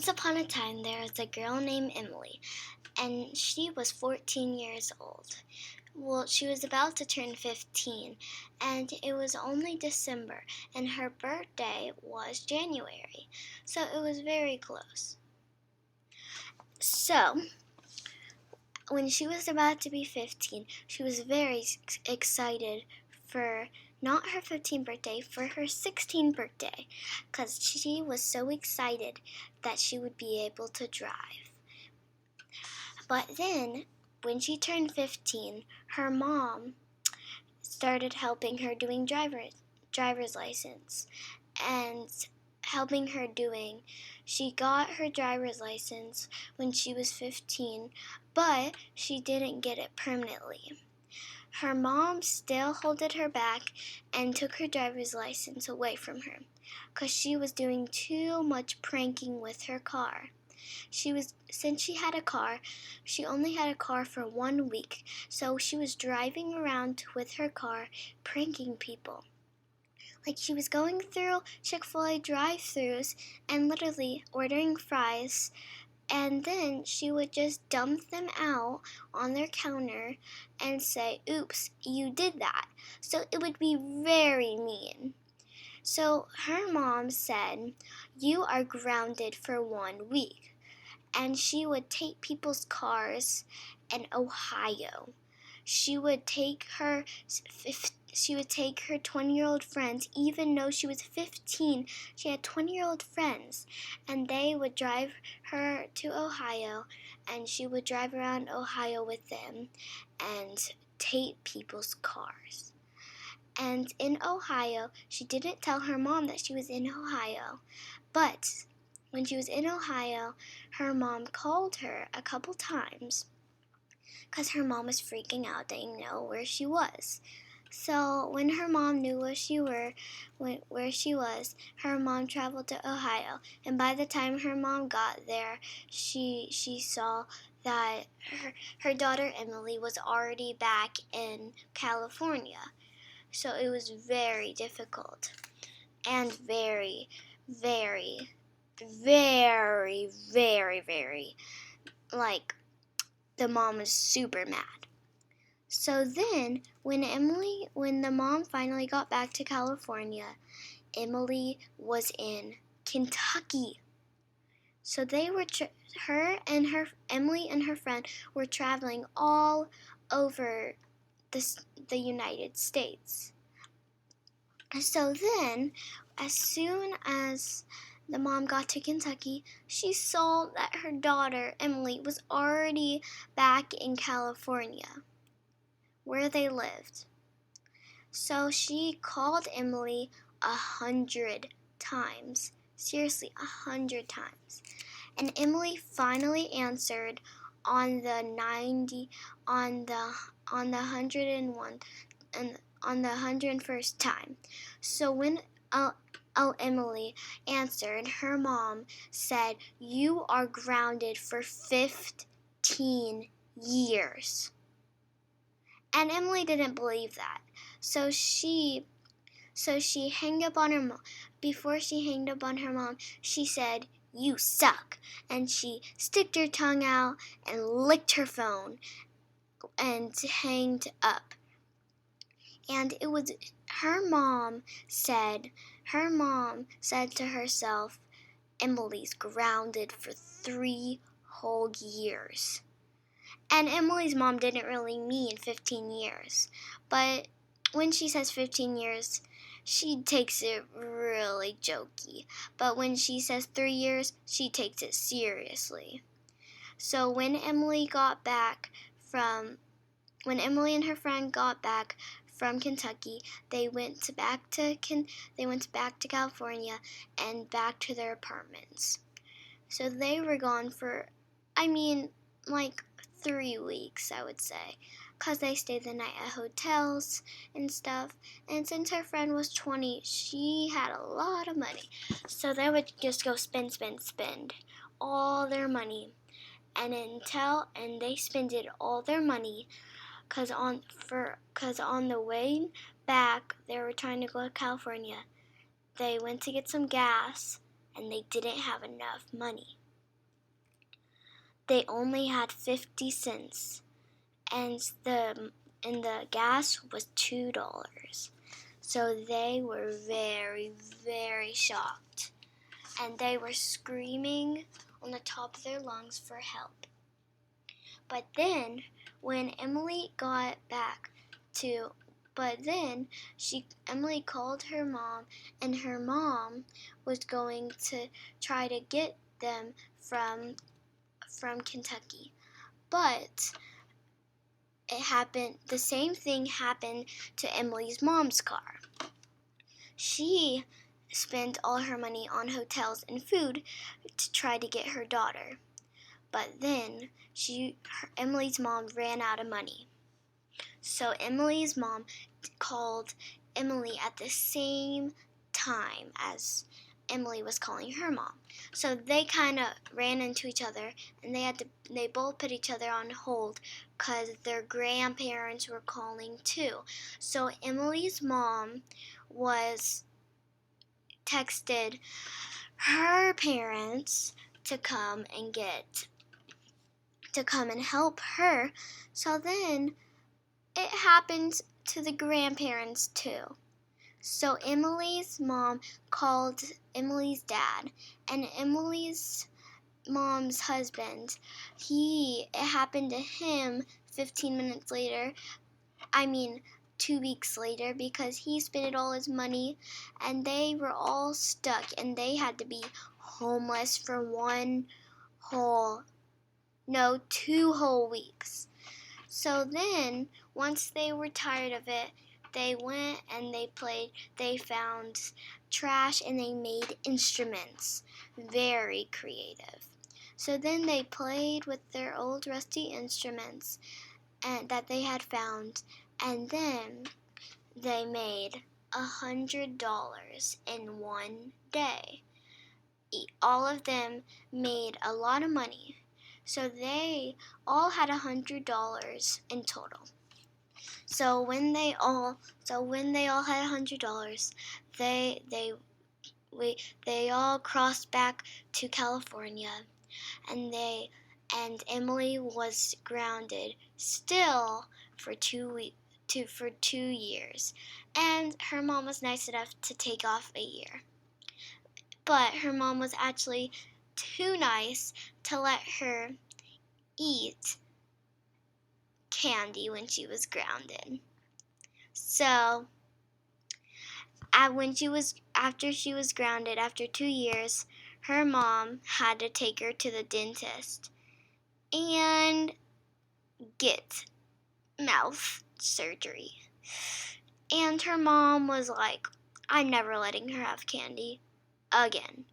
Once upon a time, there was a girl named Emily, and she was 14 years old. Well, she was about to turn 15, and it was only December, and her birthday was January, so it was very close. So, when she was about to be 15, she was very excited for not her 15th birthday, for her 16th birthday, because she was so excited that she would be able to drive. But then, when she turned 15, her mom started helping her doing driver's license, and she got her driver's license when she was 15, but she didn't get it permanently. Her mom still held her back and took her driver's license away from her because she was doing too much pranking with her car. Since she had a car, she only had a car for 1 week, so she was driving around with her car pranking people. Like, she was going through Chick-fil-A drive-thrus and literally ordering fries, and then she would just dump them out on their counter and say, "Oops, you did that." So it would be very mean. So her mom said, "You are grounded for 1 week." And she would take people's cars in Ohio. She would take her 20-year-old friends, even though she was 15. She had 20-year-old friends, and they would drive her to Ohio, and she would drive around Ohio with them and take people's cars. And in Ohio, she didn't tell her mom that she was in Ohio, but when she was in Ohio, her mom called her a couple times because her mom was freaking out, didn't know where she was. So when her mom knew where she was, her mom traveled to Ohio. And by the time her mom got there, she saw that her daughter Emily was already back in California. So it was very difficult and very, very, very, very, very, like, the mom was super mad. So then, when the mom finally got back to California, Emily was in Kentucky. So Emily and her friend were traveling all over the United States. So then, as soon as the mom got to Kentucky, she saw that her daughter, Emily, was already back in California, where they lived. So she called Emily 100 times. Seriously, 100 times. And Emily finally answered on the 101 and on the 101st time. So when Emily answered, her mom said, "You are grounded for 15 years." And Emily didn't believe that. So she hung up on her mom. Before she hung up on her mom, she said, "You suck." And she sticked her tongue out and licked her phone and hanged up. And it was her mom said to herself, "Emily's grounded for 3 whole years." And Emily's mom didn't really mean 15 years. But when she says 15 years, she takes it really jokey. But when she says 3 years, she takes it seriously. So when Emily and her friend got back from Kentucky, they went back to California and back to their apartments. So they were gone for, like 3 weeks, I would say, because they stayed the night at hotels and stuff. And since her friend was 20, she had a lot of money. So they would just go spend all their money. And they spent all their money because on the way back, they were trying to go to California. They went to get some gas, and they didn't have enough money. they only had 50 cents, and the gas was $2. So they were very, very shocked, and they were screaming on the top of their lungs for help. But then, when Emily got back to, Emily called her mom, and her mom was going to try to get them from Kentucky. But the same thing happened to Emily's mom's car. She spent all her money on hotels and food to try to get her daughter. But then Emily's mom ran out of money. So Emily's mom called Emily at the same time as Emily was calling her mom. So they kind of ran into each other, and they both put each other on hold because their grandparents were calling too. So Emily's mom texted her parents to come and help her. So then it happened to the grandparents too. So Emily's mom called Emily's dad, and Emily's mom's husband, it happened to him 15 minutes later. 2 weeks later, because he spent all his money, and they were all stuck, and they had to be homeless for 2 whole weeks. So then, once they were tired of it, they went and they found trash, and they made instruments. Very creative. So then they played with their old rusty instruments that they had found, and then they made $100 in one day. All of them made a lot of money. So they all had $100 in total. So when they all had $100, they all crossed back to California, and Emily was grounded still for 2 years, and her mom was nice enough to take off a year. But her mom was actually too nice to let her eat candy when she was grounded. So after she was grounded after 2 years, her mom had to take her to the dentist and get mouth surgery. And her mom was like, I'm never letting her have candy again.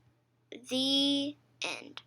The end.